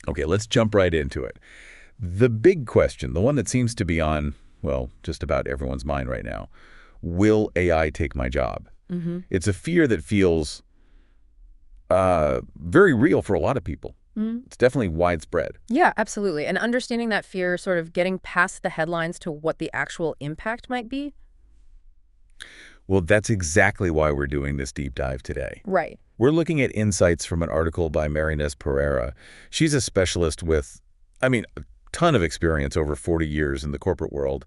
Okay, let's jump right into it. The big question, the one that seems to be on, well, just about everyone's mind right now, will AI take my job? It's a fear that feels very real for a lot of people. It's definitely widespread. Yeah, absolutely. And understanding that fear, sort of getting past the headlines to what the actual impact might be. Well, that's exactly why we're doing this deep dive today. Right. We're looking at insights from an article by Pereira. She's a specialist with, a ton of experience, over 40 years in the corporate world,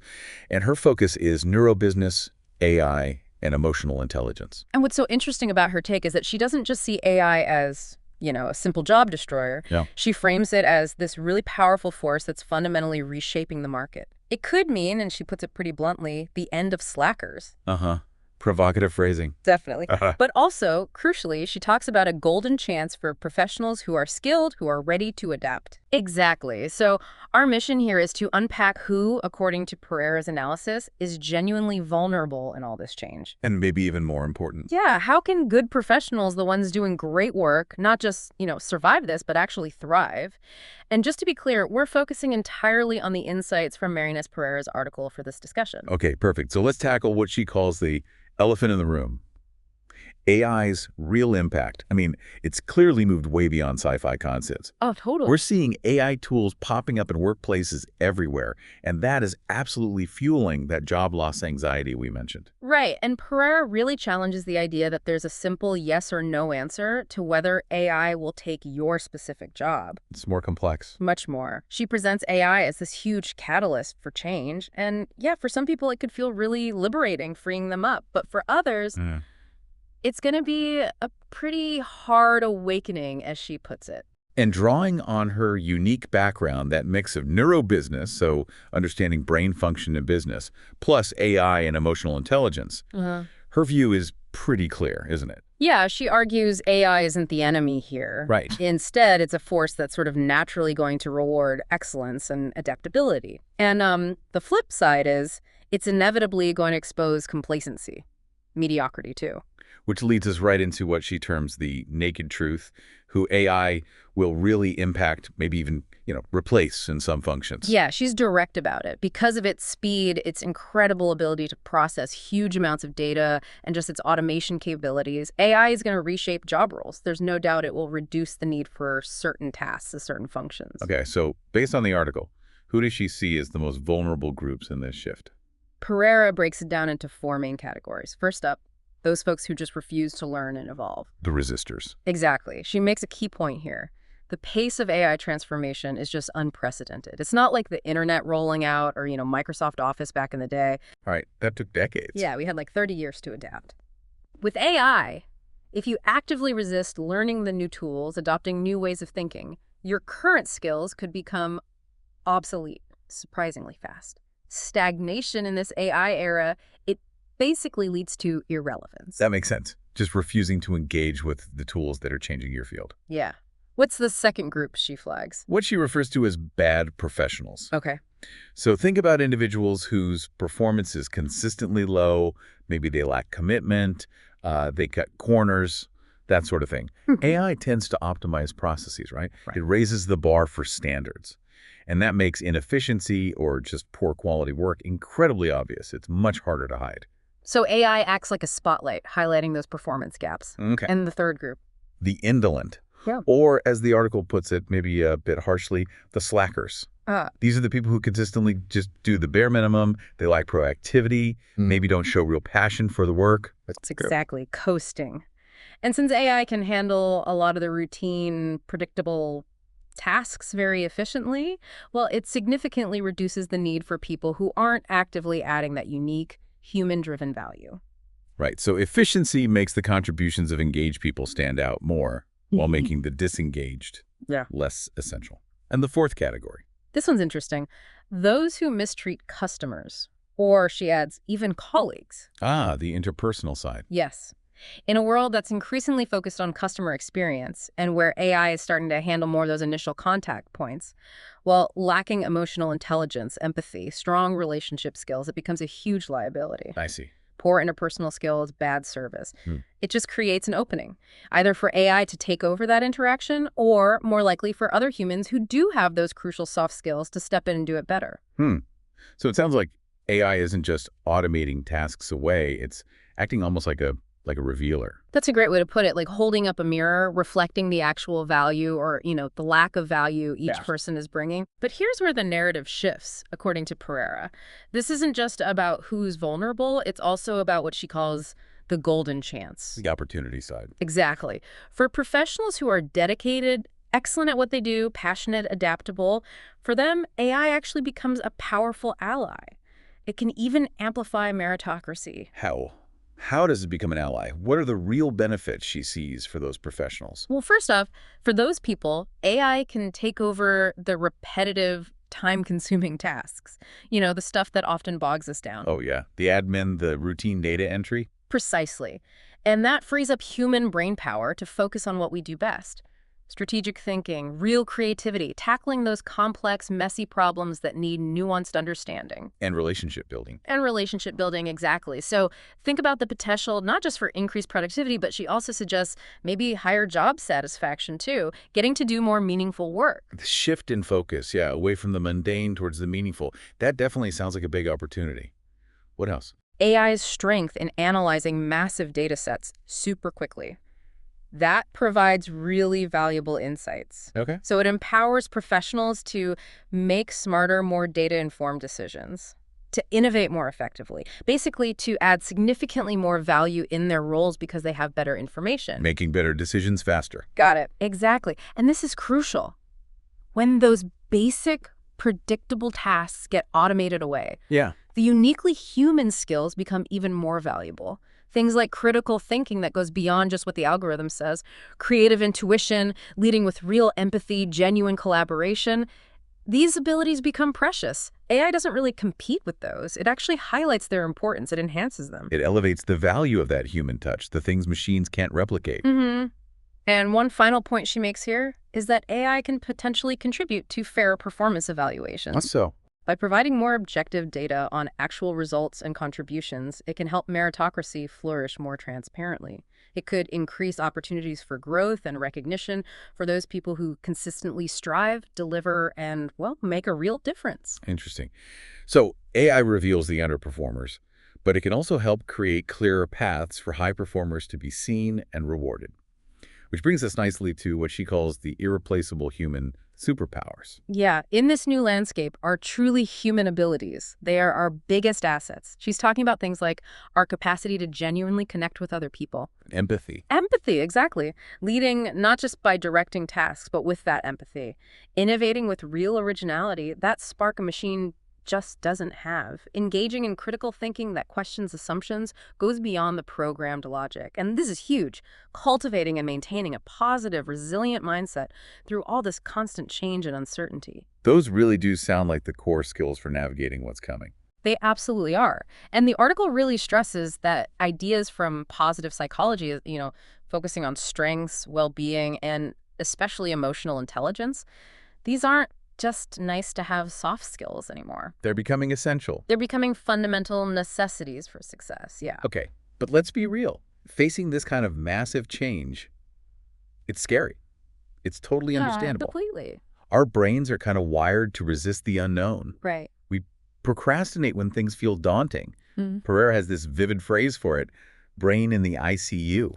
and her focus is neurobusiness, AI, and emotional intelligence. And what's so interesting about her take is that she doesn't just see AI as, a simple job destroyer. Yeah. She frames it as this really powerful force that's fundamentally reshaping the market. It could mean, and she puts it pretty bluntly, the end of slackers. Provocative phrasing. Definitely. But also, crucially, she talks about a golden chance for professionals who are skilled, who are ready to adapt. Exactly. So our mission here is to unpack who, according to Pereira's analysis, is genuinely vulnerable in all this change. And maybe even more important. Yeah, how can good professionals, the ones doing great work, not just, survive this, but actually thrive? And just to be clear, we're focusing entirely on the insights from Pereira's article for this discussion. Okay, perfect. So let's tackle what she calls the elephant in the room. AI's real impact. It's clearly moved way beyond sci-fi concepts. Oh, totally. We're seeing AI tools popping up in workplaces everywhere, and that is absolutely fueling that job loss anxiety we mentioned. Right, and Pereira really challenges the idea that there's a simple yes or no answer to whether AI will take your specific job. It's more complex. Much more. She presents AI as this huge catalyst for change, and yeah, for some people it could feel really liberating, freeing them up, but for others, it's going to be a pretty hard awakening, as she puts it. And drawing on her unique background, that mix of neurobusiness, so understanding brain function in business, plus AI and emotional intelligence, her view is pretty clear, isn't it? Yeah, she argues AI isn't the enemy here. Right. Instead, it's a force that's sort of naturally going to reward excellence and adaptability. And the flip side is it's inevitably going to expose complacency, mediocrity too. Which leads us right into what she terms the naked truth, who AI will really impact, maybe even, replace in some functions. Yeah, she's direct about it. Because of its speed, its incredible ability to process huge amounts of data, and just its automation capabilities, AI is going to reshape job roles. There's no doubt it will reduce the need for certain tasks, certain functions. Okay, so based on the article, who does she see as the most vulnerable groups in this shift? Pereira breaks it down into four main categories. First up, those folks who just refuse to learn and evolve. The resistors. Exactly. She makes a key point here. The pace of AI transformation is just unprecedented. It's not like the internet rolling out or, Microsoft Office back in the day. All right, that took decades. Yeah, we had like 30 years to adapt. With AI, if you actively resist learning the new tools, adopting new ways of thinking, your current skills could become obsolete surprisingly fast. Stagnation in this AI era, it basically leads to irrelevance. That makes sense. Just refusing to engage with the tools that are changing your field. Yeah. What's the second group she flags? What she refers to as bad professionals. Okay. So think about individuals whose performance is consistently low. Maybe they lack commitment, they cut corners, that sort of thing. AI tends to optimize processes, right? It raises the bar for standards. And that makes inefficiency or just poor quality work incredibly obvious. It's much harder to hide. So AI acts like a spotlight, highlighting those performance gaps. Okay. And the third group? The indolent. Yeah. Or, as the article puts it, maybe a bit harshly, the slackers. These are the people who consistently just do the bare minimum. They lack proactivity, maybe don't show real passion for the work. That's exactly. Coasting. And since AI can handle a lot of the routine, predictable tasks very efficiently, well, it significantly reduces the need for people who aren't actively adding that unique, human-driven value. Right. So efficiency makes the contributions of engaged people stand out more, while making the disengaged less essential. And the fourth category. This one's interesting. Those who mistreat customers, or, she adds, even colleagues. The interpersonal side. Yes. In a world that's increasingly focused on customer experience and where AI is starting to handle more of those initial contact points, while lacking emotional intelligence, empathy, strong relationship skills, it becomes a huge liability. I see. poor interpersonal skills, bad service. Hmm. It just creates an opening, either for AI to take over that interaction or, more likely, for other humans who do have those crucial soft skills to step in and do it better. So it sounds like AI isn't just automating tasks away, it's acting almost like a revealer. That's a great way to put it, like holding up a mirror, reflecting the actual value or, the lack of value each person is bringing. But here's where the narrative shifts, according to Pereira. This isn't just about who's vulnerable, it's also about what she calls the golden chance. The opportunity side. Exactly. For professionals who are dedicated, excellent at what they do, passionate, adaptable, for them, AI actually becomes a powerful ally. It can even amplify meritocracy. How? How does it become an ally? What are the real benefits she sees for those professionals? Well, first off, for those people, AI can take over the repetitive, time-consuming tasks. The stuff that often bogs us down. Oh, yeah. The admin, the routine data entry? Precisely. And that frees up human brain power to focus on what we do best. Strategic thinking, real creativity, tackling those complex, messy problems that need nuanced understanding. And relationship building. And relationship building, exactly. So think about the potential not just for increased productivity, but she also suggests maybe higher job satisfaction too, getting to do more meaningful work. The shift in focus, yeah, away from the mundane towards the meaningful. That definitely sounds like a big opportunity. What else? AI's strength in analyzing massive data sets super quickly. That provides really valuable insights. Okay. So it empowers professionals to make smarter, more data-informed decisions, to innovate more effectively, basically to add significantly more value in their roles because they have better information. Making better decisions faster. Got it. Exactly. And this is crucial. When those basic, predictable tasks get automated away, Yeah. the uniquely human skills become even more valuable. Things like critical thinking that goes beyond just what the algorithm says, creative intuition, leading with real empathy, genuine collaboration. These abilities become precious. AI doesn't really compete with those. It actually highlights their importance. It enhances them. It elevates the value of that human touch, the things machines can't replicate. And one final point she makes here is that AI can potentially contribute to fairer performance evaluations. That's so. By providing more objective data on actual results and contributions, it can help meritocracy flourish more transparently. It could increase opportunities for growth and recognition for those people who consistently strive, deliver, and, make a real difference. Interesting. So AI reveals the underperformers, but it can also help create clearer paths for high performers to be seen and rewarded. Which brings us nicely to what she calls the irreplaceable human superpowers. Yeah, in this new landscape are truly human abilities. They are our biggest assets. She's talking about things like our capacity to genuinely connect with other people. Empathy. Empathy, exactly. Leading not just by directing tasks, but with that empathy. Innovating with real originality, that spark a machine just doesn't have. Engaging in critical thinking that questions assumptions goes beyond the programmed logic. And this is huge. Cultivating and maintaining a positive, resilient mindset through all this constant change and uncertainty. Those really do sound like the core skills for navigating what's coming. They absolutely are. And the article really stresses that ideas from positive psychology, focusing on strengths, well-being, and especially emotional intelligence, these aren't just nice to have soft skills anymore. They're becoming essential. They're becoming fundamental necessities for success, yeah. Okay, but let's be real. Facing this kind of massive change, it's scary. It's totally understandable. Completely. Our brains are kind of wired to resist the unknown. Right. We procrastinate when things feel daunting. Pereira has this vivid phrase for it, brain in the ICU.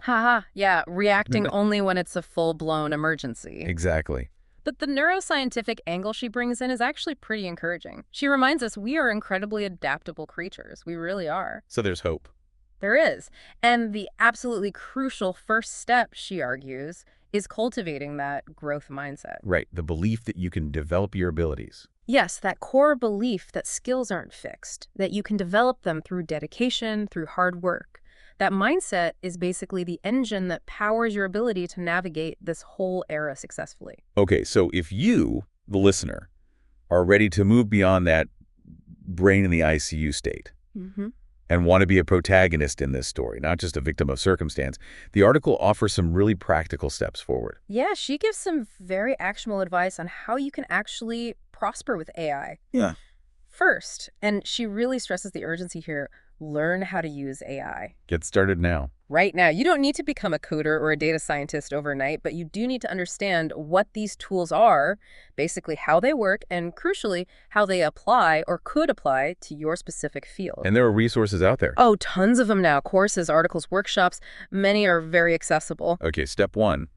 Yeah, reacting only when it's a full-blown emergency. Exactly. But the neuroscientific angle she brings in is actually pretty encouraging. She reminds us we are incredibly adaptable creatures. We really are. So there's hope. There is. And the absolutely crucial first step, she argues, is cultivating that growth mindset. Right, the belief that you can develop your abilities. Yes, that core belief that skills aren't fixed, that you can develop them through dedication, through hard work. That mindset is basically the engine that powers your ability to navigate this whole era successfully. Okay, so if you, the listener, are ready to move beyond that brain in the ICU state and want to be a protagonist in this story, not just a victim of circumstance, the article offers some really practical steps forward. Yeah, she gives some very actionable advice on how you can actually prosper with AI. Yeah. First, and she really stresses the urgency here, Learn how to use AI. Get started now. Right now, you don't need to become a coder or a data scientist overnight, but you do need to understand what these tools are, basically how they work, and crucially, how they apply or could apply to your specific field. And there are resources out there. Oh, tons of them now. Courses, articles, workshops. Many are very accessible. Okay, step 1,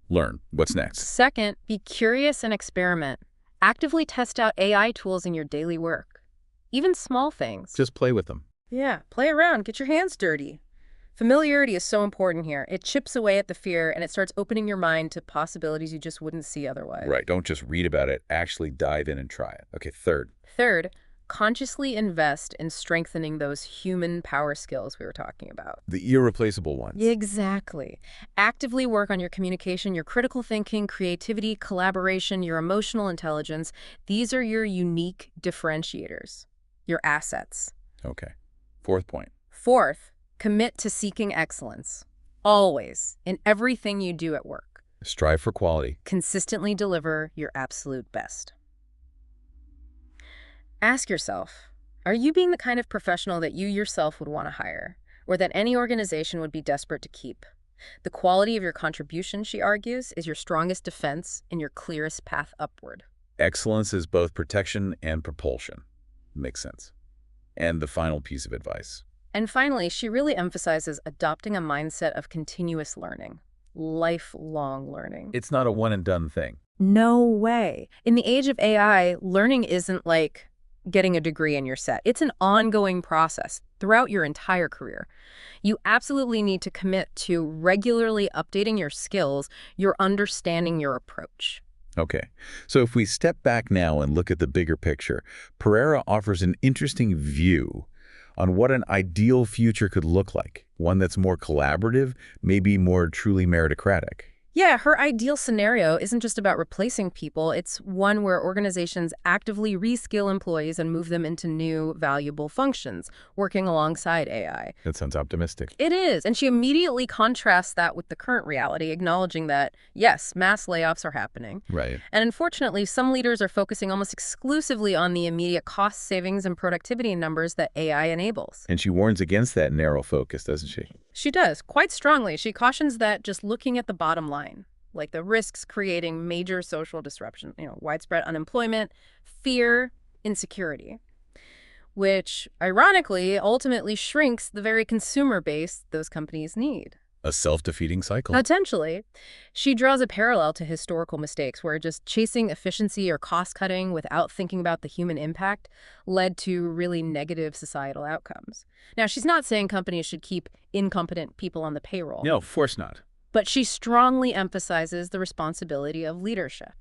learn. What's next? Second, be curious and experiment. Actively test out AI tools in your daily work. Even small things. Just play with them. Yeah, play around. Get your hands dirty. Familiarity is so important here. It chips away at the fear, and it starts opening your mind to possibilities you just wouldn't see otherwise. Right, don't just read about it. Actually dive in and try it. Okay, third. Third, consciously invest in strengthening those human power skills we were talking about. The irreplaceable ones. Exactly. Actively work on your communication, your critical thinking, creativity, collaboration, your emotional intelligence. These are your unique differentiators, your assets. Okay. Fourth point. Fourth, commit to seeking excellence. Always, in everything you do at work. Strive for quality. Consistently deliver your absolute best. Ask yourself, are you being the kind of professional that you yourself would want to hire, or that any organization would be desperate to keep? The quality of your contribution, she argues, is your strongest defense and your clearest path upward. Excellence is both protection and propulsion. Makes sense. And the final piece of advice. And finally, she really emphasizes adopting a mindset of continuous learning, lifelong learning. It's not a one-and-done thing. No way. In the age of AI, learning isn't like getting a degree and you're set. It's an ongoing process throughout your entire career. You absolutely need to commit to regularly updating your skills, your understanding, your approach. Okay, so if we step back now and look at the bigger picture, Pereira offers an interesting view on what an ideal future could look like, one that's more collaborative, maybe more truly meritocratic. Yeah, her ideal scenario isn't just about replacing people. It's one where organizations actively reskill employees and move them into new, valuable functions, working alongside AI. That sounds optimistic. It is, and she immediately contrasts that with the current reality, acknowledging that, yes, mass layoffs are happening. Right. And unfortunately, some leaders are focusing almost exclusively on the immediate cost savings and productivity numbers that AI enables. And she warns against that narrow focus, doesn't she? She does, quite strongly. She cautions that just looking at the bottom line, like the risks creating major social disruption, widespread unemployment, fear, insecurity, which ironically ultimately shrinks the very consumer base those companies need. A self-defeating cycle. Potentially. She draws a parallel to historical mistakes where just chasing efficiency or cost-cutting without thinking about the human impact led to really negative societal outcomes. Now, she's not saying companies should keep incompetent people on the payroll. No, of course not. But she strongly emphasizes the responsibility of leadership.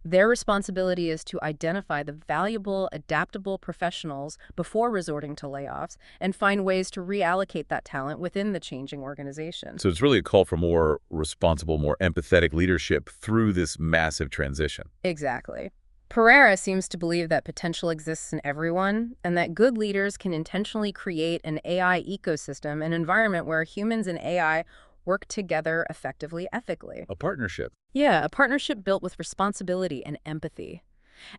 Their responsibility is to identify the valuable, adaptable professionals before resorting to layoffs and find ways to reallocate that talent within the changing organization. So it's really a call for more responsible, more empathetic leadership through this massive transition. Exactly. Pereira seems to believe that potential exists in everyone and that good leaders can intentionally create an AI ecosystem, an environment where humans and AI work together effectively, ethically. A partnership. Yeah, a partnership built with responsibility and empathy.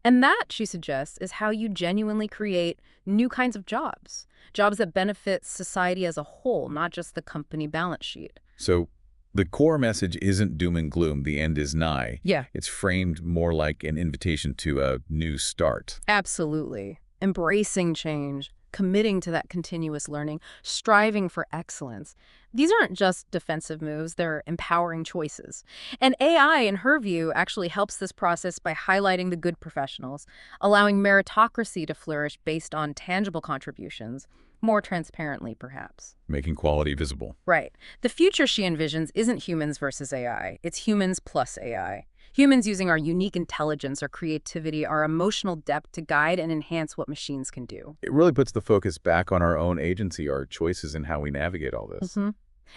And that, she suggests, is how you genuinely create new kinds of jobs. Jobs that benefit society as a whole, not just the company balance sheet. So the core message isn't doom and gloom, the end is nigh. Yeah. It's framed more like an invitation to a new start. Absolutely. Embracing change, committing to that continuous learning, striving for excellence. These aren't just defensive moves, they're empowering choices. And AI, in her view, actually helps this process by highlighting the good professionals, allowing meritocracy to flourish based on tangible contributions, more transparently, perhaps. Making quality visible. Right. The future she envisions isn't humans versus AI, it's humans plus AI. Humans using our unique intelligence, our creativity, our emotional depth to guide and enhance what machines can do. It really puts the focus back on our own agency, our choices in how we navigate all this.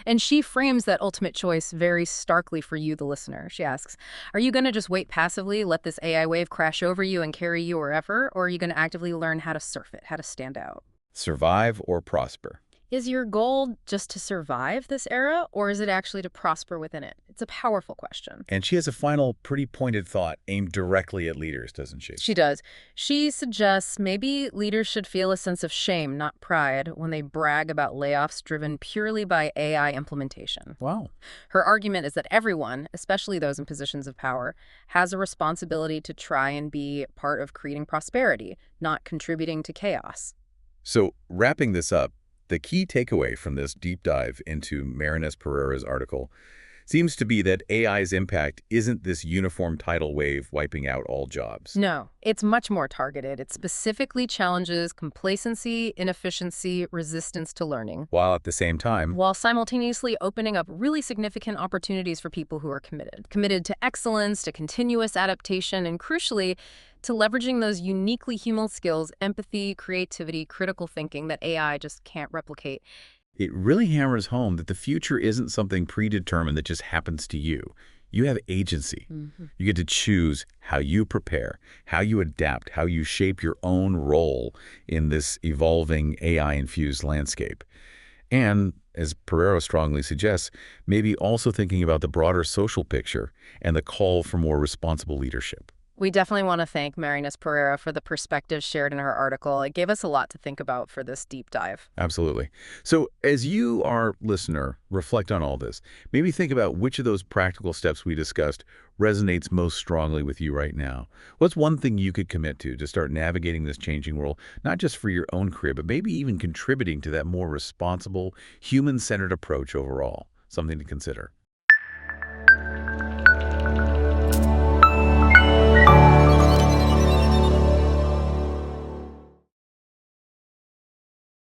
And she frames that ultimate choice very starkly for you, the listener. She asks, are you going to just wait passively, let this AI wave crash over you and carry you wherever, or are you going to actively learn how to surf it, how to stand out? Survive or prosper. Is your goal just to survive this era, or is it actually to prosper within it? It's a powerful question. And she has a final, pretty pointed thought aimed directly at leaders, doesn't she? She does. She suggests maybe leaders should feel a sense of shame, not pride, when they brag about layoffs driven purely by AI implementation. Wow. Her argument is that everyone, especially those in positions of power, has a responsibility to try and be part of creating prosperity, not contributing to chaos. So, wrapping this up, the key takeaway from this deep dive into Pereira's article seems to be that AI's impact isn't this uniform tidal wave wiping out all jobs. No, it's much more targeted. It specifically challenges complacency, inefficiency, resistance to learning, While at the same time, while simultaneously opening up really significant opportunities for people who are committed. Committed to excellence, to continuous adaptation, and crucially, to leveraging those uniquely human skills, empathy, creativity, critical thinking that AI just can't replicate. it really hammers home that the future isn't something predetermined that just happens to you. You have agency. You get to choose how you prepare, how you adapt, how you shape your own role in this evolving AI-infused landscape. And, as Pereira strongly suggests, maybe also thinking about the broader social picture and the call for more responsible leadership. We definitely want to thank Marinus Pereira for the perspectives shared in her article. It gave us a lot to think about for this deep dive. Absolutely. So as you, our listener, reflect on all this, maybe think about which of those practical steps we discussed resonates most strongly with you right now. What's one thing you could commit to start navigating this changing world, not just for your own career, but maybe even contributing to that more responsible, human-centered approach overall? Something to consider.